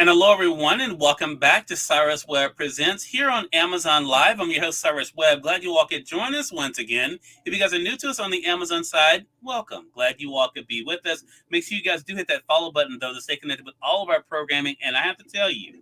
And hello, everyone, and welcome back to Cyrus Webb Presents here on Amazon Live. I'm your host, Cyrus Webb. Glad you all could join us once again. If you guys are new to us on the Amazon side, welcome. Glad you all could be with us. Make sure you guys do hit that follow button, though, to stay connected with all of our programming. And I have to tell you,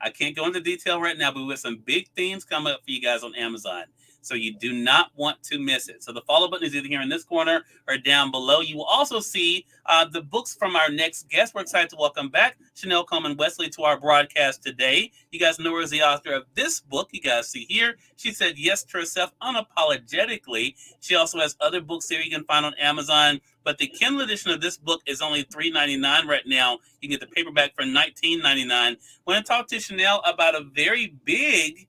I can't go into detail right now, but we have some big themes coming up for you guys on Amazon. So you do not want to miss it. So the follow button is either here in this corner or down below. You will also see the books from our next guest. We're excited to welcome back Chanelle, Coleman, Wesley to our broadcast today. You guys know her as the author of this book. You guys see here. She said yes to herself unapologetically. She also has other books here you can find on Amazon. But the Kindle edition of this book is only $3.99 right now. You can get the paperback for $19.99. I want to talk to Chanelle about a very big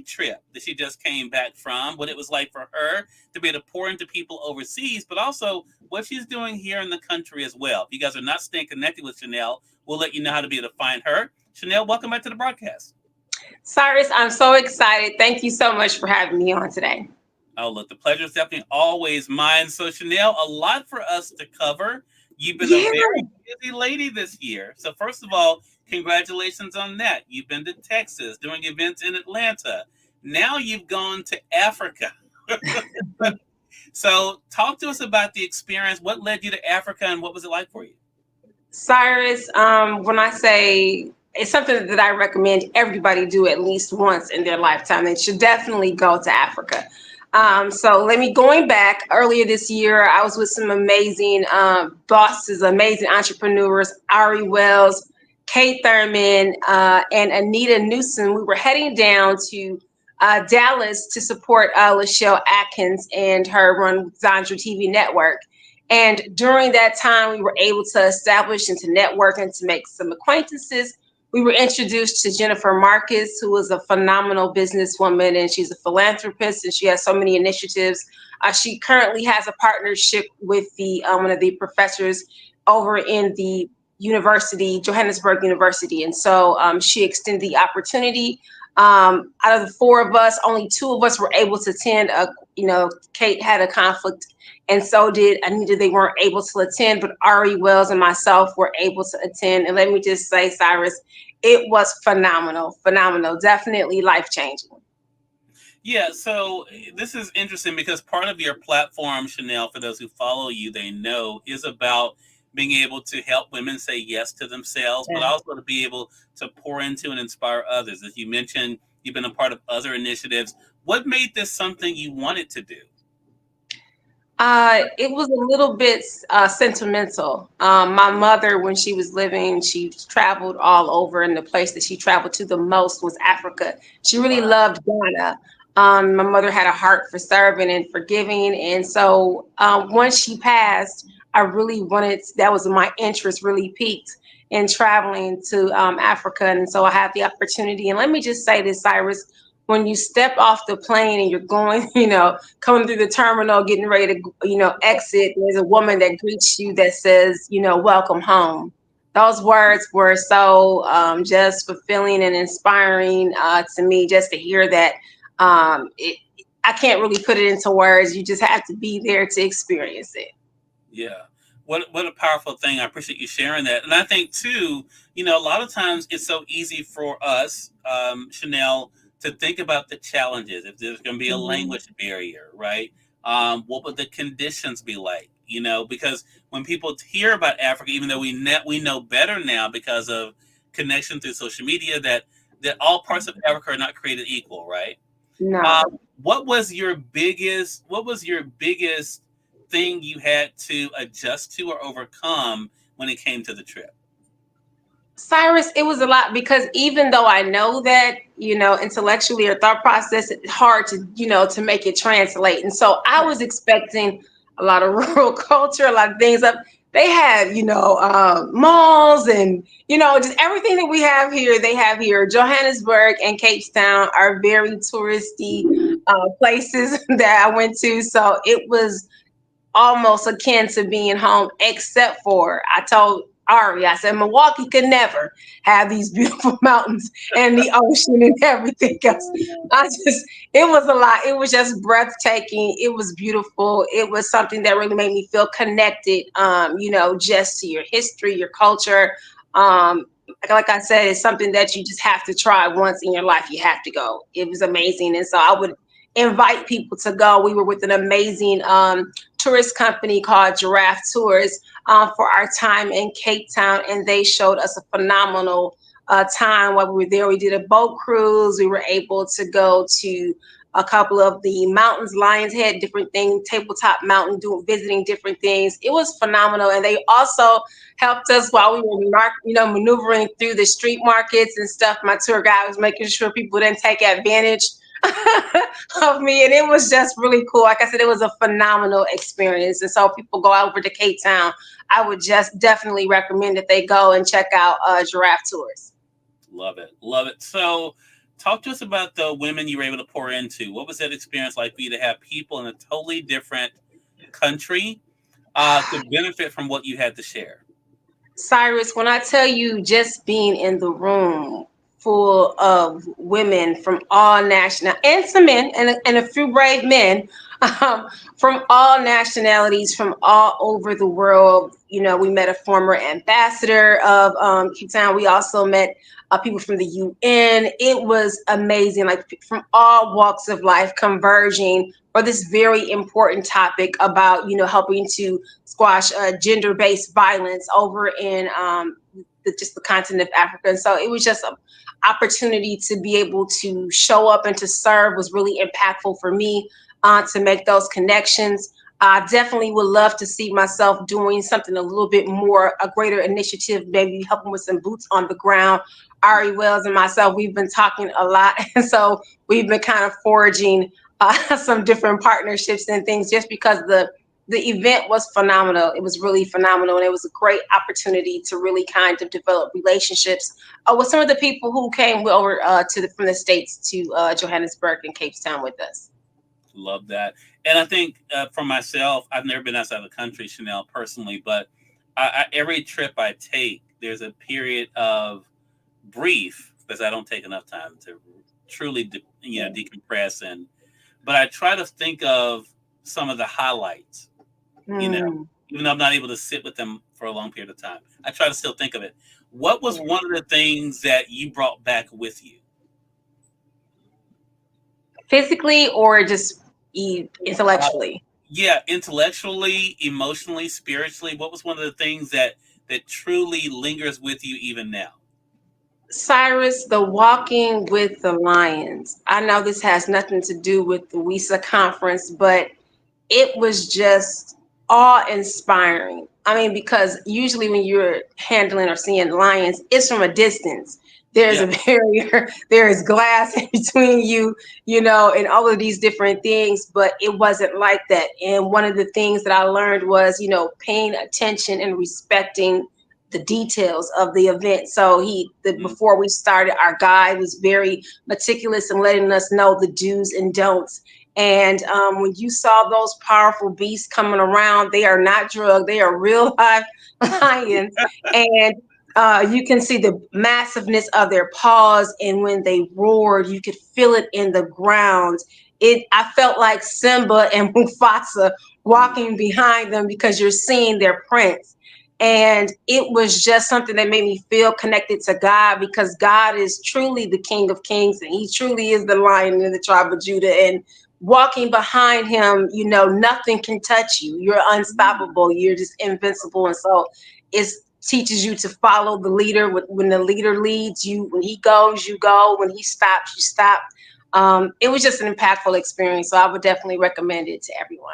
trip that she just came back from, what it was like for her to be able to pour into people overseas, but also what she's doing here in the country as well. If you guys are not staying connected with Chanelle, we'll let you know how to be able to find her. Chanelle, welcome back to the broadcast. Cyrus, I'm so excited. Thank you so much for having me on today. Oh, look, the pleasure is definitely always mine. So, Chanelle, a lot for us to cover. You've been a very busy lady this year. So, first of all, congratulations on that. You've been to Texas doing events in Atlanta. Now you've gone to Africa. So, talk to us about the experience. What led you to Africa and what was it like for you? Cyrus, when I say it's something that I recommend everybody do at least once in their lifetime, they should definitely go to Africa. So going back earlier this year, I was with some amazing bosses, amazing entrepreneurs, Ari Wells, Kate Thurman, and Anita Newsom. We were heading down to Dallas to support Lachelle Atkins and her run Zandra TV network. And during that time, we were able to establish and to network and to make some acquaintances. We were introduced to Jennifer Marcus, who is a phenomenal businesswoman, and she's a philanthropist, and she has so many initiatives. She currently has a partnership with the one of the professors over in the university, Johannesburg University, and so she extended the opportunity. Out of the four of us, only two of us were able to attend. Kate had a conflict, and so did Anita. They weren't able to attend, but Ari Wells and myself were able to attend. And let me just say, Cyrus, it was phenomenal, definitely life-changing. Yeah, so this is interesting because part of your platform, Chanelle, for those who follow you, they know, is about being able to help women say yes to themselves, but also to be able to pour into and inspire others. As you mentioned, you've been a part of other initiatives. What made this something you wanted to do? It was a little bit sentimental. My mother, when she was living, she traveled all over, and the place that she traveled to the most was Africa. She really loved Ghana. My mother had a heart for serving and for giving, and so once she passed, I really that was my interest really peaked in traveling to Africa, and so I had the opportunity. And let me just say this, Cyrus, when you step off the plane and you're going, coming through the terminal, getting ready to, exit, there's a woman that greets you that says, welcome home. Those words were so just fulfilling and inspiring to me, just to hear that. I can't really put it into words. You just have to be there to experience it. Yeah. What a powerful thing. I appreciate you sharing that. And I think, too, a lot of times it's so easy for us, Chanelle, to think about the challenges. If there's going to be a language barrier, right? What would the conditions be like? Because when people hear about Africa, even though we know better now because of connection through social media, that all parts of Africa are not created equal, right? No. What was your biggest thing you had to adjust to or overcome when it came to the trip? Cyrus, it was a lot because even though I know that, intellectually or thought process, it's hard to, to make it translate. And so I was expecting a lot of rural culture, a lot of things up. They had, malls and, just everything that we have here, they have here. Johannesburg and Cape Town are very touristy places that I went to. So it was almost akin to being home, except for I told Ari, I said, Milwaukee could never have these beautiful mountains and the ocean and everything else. It was a lot. It was just breathtaking. It was beautiful. It was something that really made me feel connected, just to your history, your culture. like I said, it's something that you just have to try once in your life. You have to go. It was amazing. And so I would invite people to go. We were with an amazing tourist company called Giraffe Tours for our time in Cape Town, and they showed us a phenomenal time while we were there. We did a boat cruise. We were able to go to a couple of the mountains. Lions Head, different things, Tabletop Mountain, doing visiting different things. It was phenomenal, and they also helped us while we were maneuvering through the street markets and stuff. My tour guide was making sure people didn't take advantage of me, and it was just really cool. Like I said, it was a phenomenal experience, and so people go over to Cape Town, I would just definitely recommend that they go and check out Giraffe Tours. Love it. Love it. So, talk to us about the women you were able to pour into. What was that experience like for you to have people in a totally different country to benefit from what you had to share? Cyrus, when I tell you just being in the room full of women from all national and some men and a few brave men um, from all nationalities from all over the world. We met a former ambassador of Cape Town. We also met people from the UN. It was amazing, like from all walks of life converging for this very important topic about helping to squash gender-based violence over in just the continent of Africa. And so it was just an opportunity to be able to show up and to serve was really impactful for me to make those connections. I definitely would love to see myself doing something a little bit more, a greater initiative, maybe helping with some boots on the ground. Ari Wells and myself, we've been talking a lot. And so we've been kind of forging some different partnerships and things just because the event was phenomenal. It was really phenomenal, and it was a great opportunity to really kind of develop relationships with some of the people who came over from the States to Johannesburg and Cape Town with us. Love that. And I think for myself, I've never been outside the country, Chanelle, personally, but every trip I take, there's a period of brief because I don't take enough time to truly, decompress. But I try to think of some of the highlights, Mm. even though I'm not able to sit with them for a long period of time. I try to still think of it. What was one of the things that you brought back with you? Physically or just Uh, intellectually? yeah, intellectually, emotionally, spiritually. What was one of the things that truly lingers with you even now? Cyrus, the walking with the lions. I know this has nothing to do with the WISA conference, but it was just awe-inspiring. I mean, because usually when you're handling or seeing lions, it's from a distance. There's Yeah. a barrier, there is glass in between you, and all of these different things, but it wasn't like that. And one of the things that I learned was, paying attention and respecting the details of the event. So Mhm. before we started, our guide was very meticulous in letting us know the do's and don'ts. And when you saw those powerful beasts coming around, they are not drugged, they are real live lions. And you can see the massiveness of their paws. And when they roared, you could feel it in the ground. I felt like Simba and Mufasa walking behind them because you're seeing their prints. And it was just something that made me feel connected to God because God is truly the King of Kings and He truly is the Lion in the tribe of Judah. And walking behind Him, nothing can touch you. You're unstoppable. You're just invincible. And so it teaches you to follow the leader. When the leader leads you, when he goes, you go. When he stops, you stop. It was just an impactful experience. So I would definitely recommend it to everyone.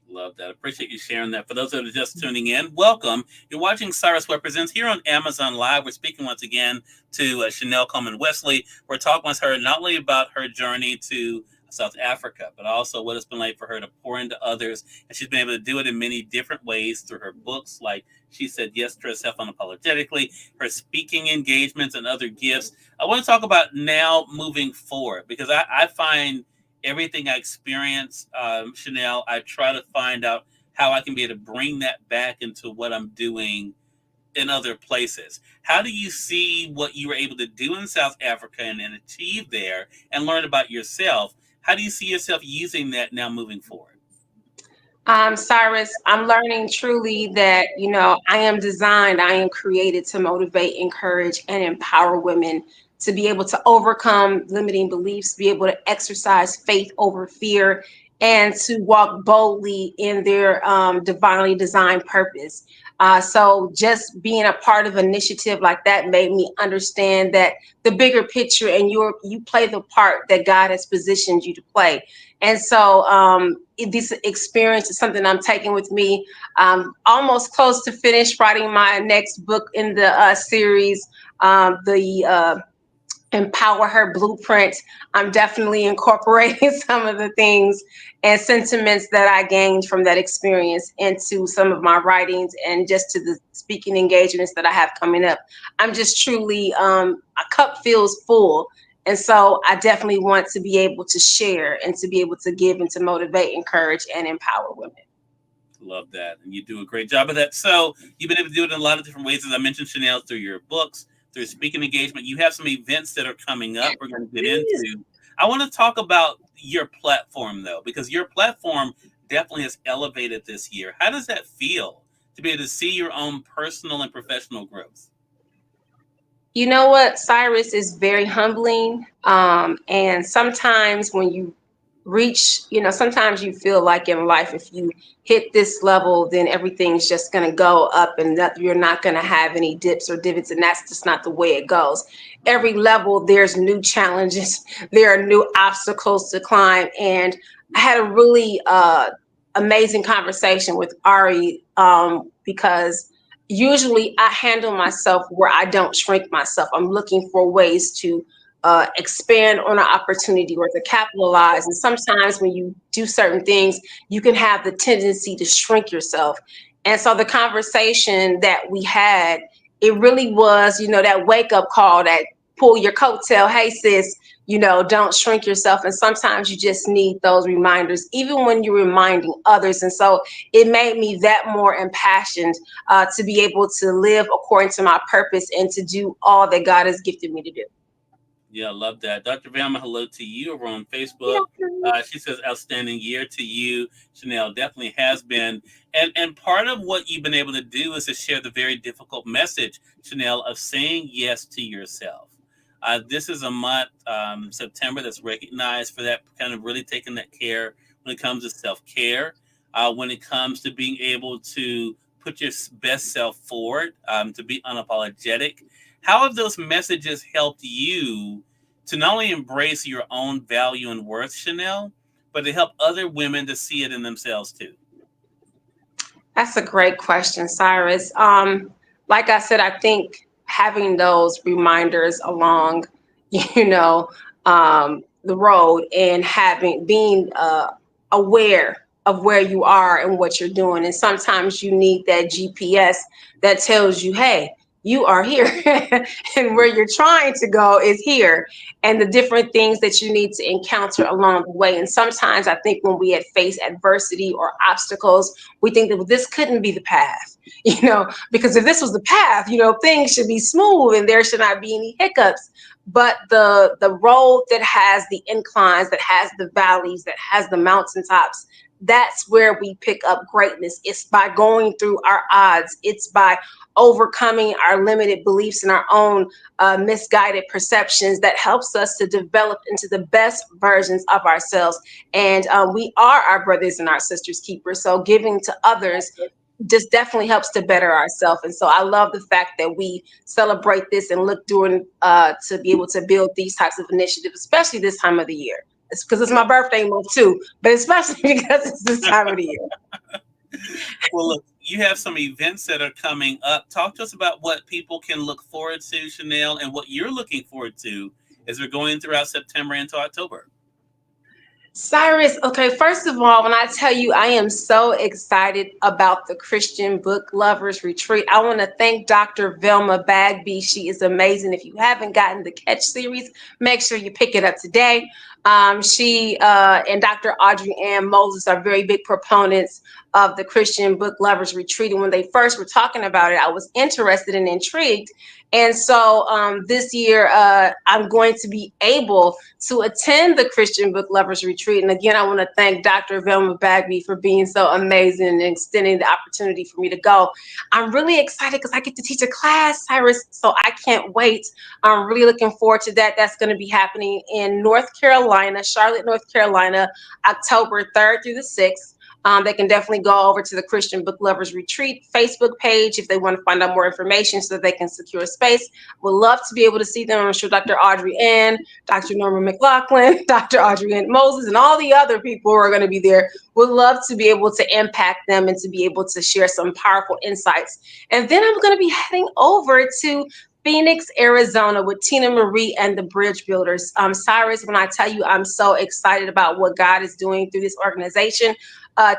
Love that. Appreciate you sharing that. For those that are just tuning in, welcome. You're watching Cyrus Represents here on Amazon Live. We're speaking once again to Chanelle Coleman Wesley. We're talking with her not only about her journey to South Africa, but also what it's been like for her to pour into others. And she's been able to do it in many different ways through her books, like She Said Yes to Herself Unapologetically, her speaking engagements, and other gifts. I want to talk about now moving forward because I find everything I experience, Chanelle, I try to find out how I can be able to bring that back into what I'm doing in other places. How do you see what you were able to do in South Africa and achieve there and learn about yourself? How do you see yourself using that now moving forward? Cyrus, I'm learning truly that, I am designed, I am created to motivate, encourage, and empower women to be able to overcome limiting beliefs, be able to exercise faith over fear, and to walk boldly in their divinely designed purpose. So just being a part of an initiative like that made me understand that the bigger picture, and you play the part that God has positioned you to play. And so this experience is something I'm taking with me. Almost close to finish writing my next book in the series, the Empower Her Blueprint. I'm definitely incorporating some of the things and sentiments that I gained from that experience into some of my writings and just to the speaking engagements that I have coming up. I'm just truly, a cup feels full. And so I definitely want to be able to share and to be able to give and to motivate, encourage, and empower women. Love that. And you do a great job of that. So you've been able to do it in a lot of different ways. As I mentioned, Chanelle, through your books, through speaking engagement. You have some events that are coming up we're going to get into. I want to talk about your platform, though, because your platform definitely has elevated this year. How does that feel to be able to see your own personal and professional growth? You know what, Cyrus, is very humbling. And sometimes when you reach, sometimes you feel like in life, if you hit this level, then everything's just going to go up and that you're not going to have any dips or divots. And that's just not the way it goes. Every level, there's new challenges, there are new obstacles to climb. And I had a really amazing conversation with Ari because usually I handle myself where I don't shrink myself. I'm looking for ways to expand on an opportunity or to capitalize. And sometimes when you do certain things, you can have the tendency to shrink yourself. And so the conversation that we had, it really was, that wake up call, that pull your coattail. Hey, sis, don't shrink yourself. And sometimes you just need those reminders, even when you're reminding others. And so it made me that more impassioned to be able to live according to my purpose and to do all that God has gifted me to do. Yeah, I love that. Dr. Velma, hello to you over on Facebook. Yeah. She says, outstanding year to you. Chanelle definitely has been. And part of what you've been able to do is to share the very difficult message, Chanelle, of saying yes to yourself. This is a month, September, that's recognized for that kind of really taking that care when it comes to self care, when it comes to being able to put your best self forward, to be unapologetic. How have those messages helped you to not only embrace your own value and worth, Chanelle, but to help other women to see it in themselves too? That's a great question, Cyrus. Like I said, I think having those reminders along, you know, the road and being aware of where you are and what you're doing. And sometimes you need that GPS that tells you, hey, you are here and where you're trying to go is here, and the different things that you need to encounter along the way. And sometimes I think when we had faced adversity or obstacles, we think that this couldn't be the path, because if this was the path, things should be smooth and there should not be any hiccups. But the road that has the inclines, that has the valleys, that has the mountaintops, that's where we pick up greatness. It's by going through our odds. It's by overcoming our limited beliefs and our own misguided perceptions that helps us to develop into the best versions of ourselves. And we are our brothers and our sisters keepers. So giving to others just definitely helps to better ourselves. And so I love the fact that we celebrate this and look during to be able to build these types of initiatives, especially this time of the year. It's because it's my birthday month too, but especially because it's this time of the year. Well, look, you have some events that are coming up. Talk to us about what people can look forward to, Chanelle, and what you're looking forward to as we're going throughout September into October. Cyrus, okay, first of all, when I tell you I am so excited about the Christian Book Lovers Retreat, I want to thank Dr. Velma Bagby. She is amazing. If you haven't gotten the Catch series, make sure you pick it up today. She and Dr. Audrey Ann Moses are very big proponents of the Christian Book Lovers Retreat. And when they first were talking about it, I was interested and intrigued. And so this year, I'm going to be able to attend the Christian Book Lovers Retreat. And again, I want to thank Dr. Velma Bagby for being so amazing and extending the opportunity for me to go. I'm really excited because I get to teach a class, Cyrus, so I can't wait. I'm really looking forward to that. That's going to be happening in North Carolina, Charlotte, North Carolina, October 3rd through the 6th. They can definitely go over to the Christian Book Lovers Retreat Facebook page if they want to find out more information so that they can secure a space. Would love to be able to see them. I'm sure Dr. Audrey Ann, Dr. Norma McLaughlin, Dr. Audrey Ann Moses, and all the other people who are going to be there would love to be able to impact them and to be able to share some powerful insights. And then I'm going to be heading over to Phoenix, Arizona with Tina Marie and the Bridge Builders. Cyrus, when I tell you I'm so excited about what God is doing through this organization,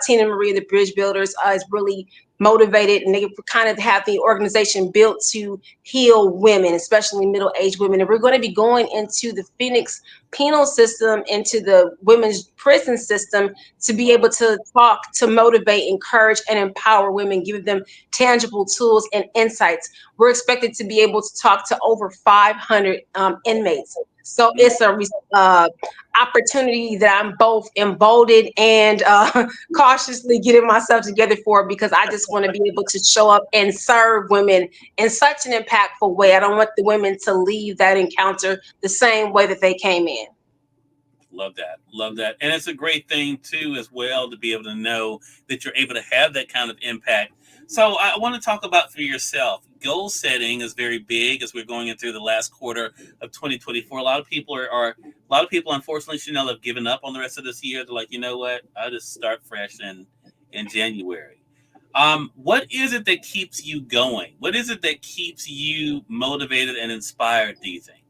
Tina Marie and the Bridge Builders is really motivated, and they kind of have the organization built to heal women, especially middle-aged women. And we're going to be going into the Phoenix penal system, into the women's prison system, to be able to talk, to motivate, encourage, and empower women, give them tangible tools and insights. We're expected to be able to talk to over 500 inmates. So it's a opportunity that I'm both emboldened and cautiously getting myself together for, because I just want to be able to show up and serve women in such an impactful way. I don't want the women to leave that encounter the same way that they came in. Love that. Love that. And it's a great thing, too, as well, to be able to know that you're able to have that kind of impact. So I want to talk about for yourself. Goal setting is very big as we're going into the last quarter of 2024. A lot of people unfortunately, Chanelle, have given up on the rest of this year. They're like, you know what? I'll just start fresh in January. What is it that keeps you going? What is it that keeps you motivated and inspired, do you think?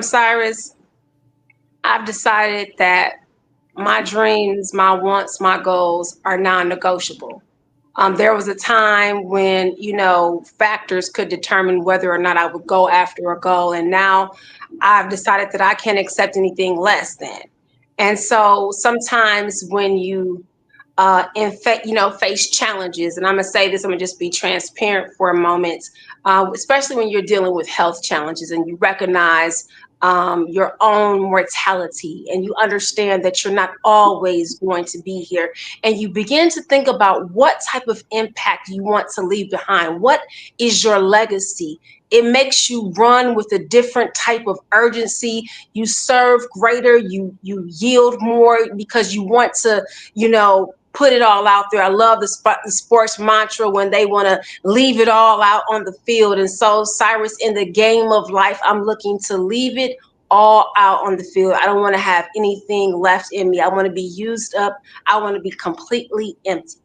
Cyrus, I've decided that my dreams, my wants, my goals are non-negotiable. There was a time when, factors could determine whether or not I would go after a goal. And now I've decided that I can't accept anything less than. And so sometimes when you face challenges, and I'm gonna say this, I'm gonna just be transparent for a moment, especially when you're dealing with health challenges and you recognize your own mortality, and you understand that you're not always going to be here, and you begin to think about what type of impact you want to leave behind. What is your legacy? It makes you run with a different type of urgency. You serve greater, you yield more, because you want to, put it all out there. I love the sports mantra when they want to leave it all out on the field. And so, Cyrus, in the game of life, I'm looking to leave it all out on the field. I don't want to have anything left in me. I want to be used up. I want to be completely empty.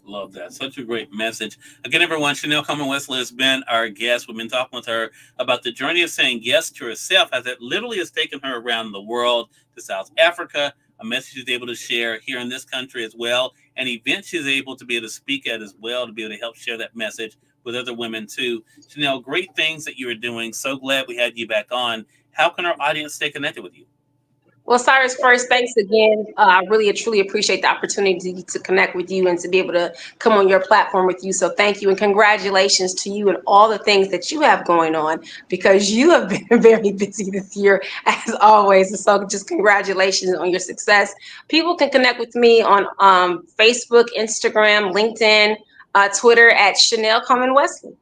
Love that. Such a great message. Again, everyone, Chanelle Coleman Wesley has been our guest. We've been talking with her about the journey of saying yes to herself, as it literally has taken her around the world, to South Africa, a message she's able to share here in this country as well, and events she's able to be able to speak at as well, to be able to help share that message with other women too. Chanelle, great things that you are doing. So glad we had you back on. How can our audience stay connected with you? Well, Cyrus, first, thanks again. I really truly appreciate the opportunity to connect with you and to be able to come on your platform with you. So thank you, and congratulations to you and all the things that you have going on, because you have been very busy this year, as always. And so just congratulations on your success. People can connect with me on Facebook, Instagram, LinkedIn, Twitter at Chanelle Coleman Wesley.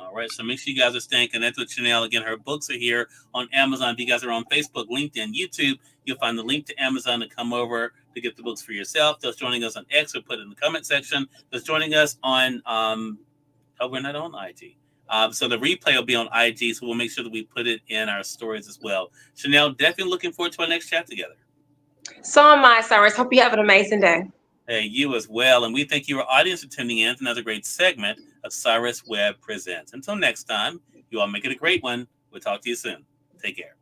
All right, so make sure you guys are staying connected with Chanelle. Again, her books are here on Amazon. If you guys are on Facebook, LinkedIn, YouTube, you'll find the link to Amazon to come over to get the books for yourself. Those joining us on X, we'll put it in the comment section. Those joining us on, we're not on IG. So the replay will be on IG, so we'll make sure that we put it in our stories as well. Chanelle, definitely looking forward to our next chat together. So am I, Cyrus. Hope you have an amazing day. Hey, you as well. And we thank you, our audience, for tuning in to another great segment of Cyrus Webb Presents. Until next time, you all make it a great one. We'll talk to you soon. Take care.